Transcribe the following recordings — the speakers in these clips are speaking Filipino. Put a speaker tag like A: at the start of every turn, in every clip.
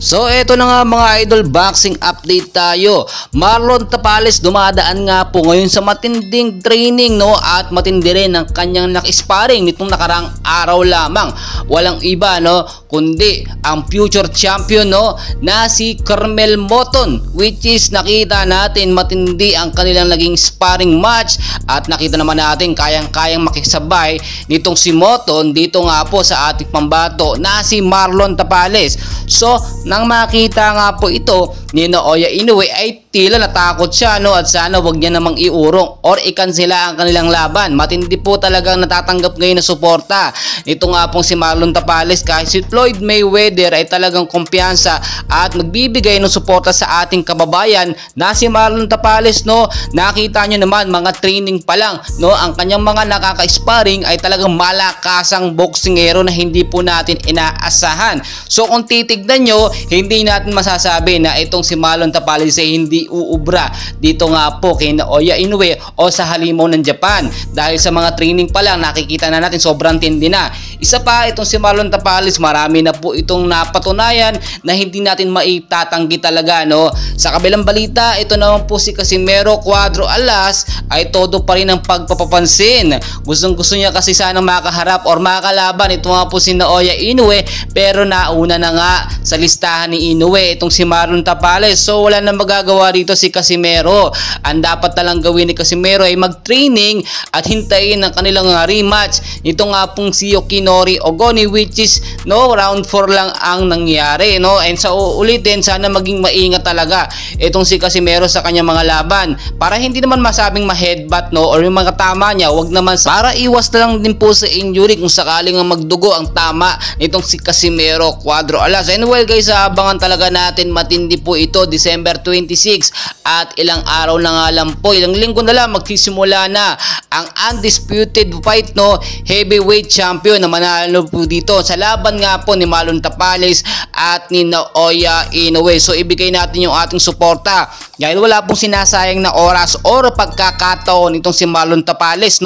A: So eto na nga mga idol, boxing update tayo. Marlon Tapales dumadaan nga po ngayon sa matinding training at matindi rin ang kanyang nakisparing nitong nakarang araw lamang. Walang iba kundi ang future champion na si Carmel Moton, which is nakita natin matindi ang kanilang naging sparring match at nakita naman natin kayang-kayang makisabay nitong si Moton dito nga po sa ating pambato na si Marlon Tapales. So nang makita nga po ito ni Naoya Inoue ay tila natakot siya at sana wag niya namang iurong or ikansela ang kanilang laban. Matindi po talagang natatanggap ngayon na suporta. Ito nga pong si Marlon Tapales kahit si Floyd Mayweather ay talagang kumpiyansa at magbibigay ng suporta sa ating kababayan na si Marlon Tapales. Nakita nyo naman mga training pa lang ang kanyang mga nakaka-sparring ay talagang malakasang boksingero na hindi po natin inaasahan. So kung titignan nyo, hindi natin masasabi na itong si Marlon Tapales ay hindi uubra dito nga po kay Naoya Inoue o sa halimaw ng Japan. Dahil sa mga training pa lang nakikita na natin sobrang tindi na. Isa pa, itong si Marlon Tapales, marami na po itong napatunayan na hindi natin maitatanggi talaga. Sa kabilang balita, ito naman po si Casimero Cuadro Alas ay todo pa rin ang pagpapapansin. Gustong-gusto niya kasi sana makaharap or makalaban ito nga po si Naoya Inoue, pero nauna na nga sa listahan ni Inoue itong si Marlon Tapales. So wala na magagawa rito si Casimero. Ang dapat talang gawin ni Casimero ay mag-training at hintayin ang kanilang rematch. Ito nga pong si Yoshinori Ogoni, which is round 4 lang ang nangyari. And sa ulitin, sana maging maingat talaga itong si Casimero sa kanyang mga laban para hindi naman masabing ma-headbutt or yung mga tama niya, wag naman para iwas na lang din po sa injury kung sakaling magdugo ang tama nitong si Casimero Cuadro Alas. Anyway guys, abangan talaga natin, matindi po ito, December 26 at ilang araw na nga lang po, ilang linggo na lang magsisimula na ang undisputed fight heavyweight champion na manalo po dito sa laban nga po ni Marlon Tapales at ni Naoya Inoue. So ibigay natin yung ating suporta dahil wala pong sinasayang na oras or pagkakataon nitong si Marlon Tapales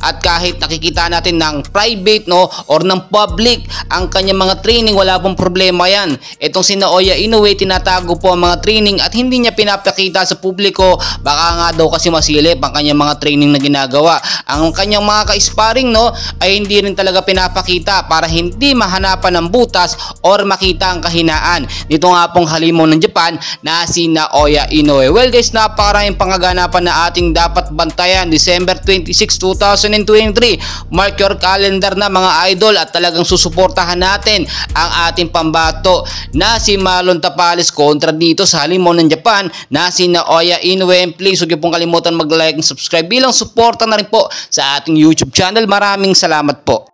A: at kahit nakikita natin ng private or ng public ang kanyang mga training, wala pong problema yan. Itong si Naoya Inoue, tinatago po ang mga training at hindi niya pinapakita sa publiko, baka nga daw kasi masilip ang kanyang mga training na ginagawa. Ang kanyang mga ka-sparring ay hindi rin talaga pinapakita para hindi mahanapan ng butas or makita ang kahinaan nito nga pong halimaw ng Japan na si Naoya Inoue. Well guys, napakaraming pangaganapan na ating dapat bantayan. December 26, 2023, mark your calendar na mga idol at talagang susuportahan natin ang ating pambato na si Marlon Tapales kontra dito sa halimaw ng Japan na si Naoya Inoue. Please huwag niyo pong kalimutan mag-like and subscribe bilang suporta na rin po sa ating YouTube channel. Maraming salamat po.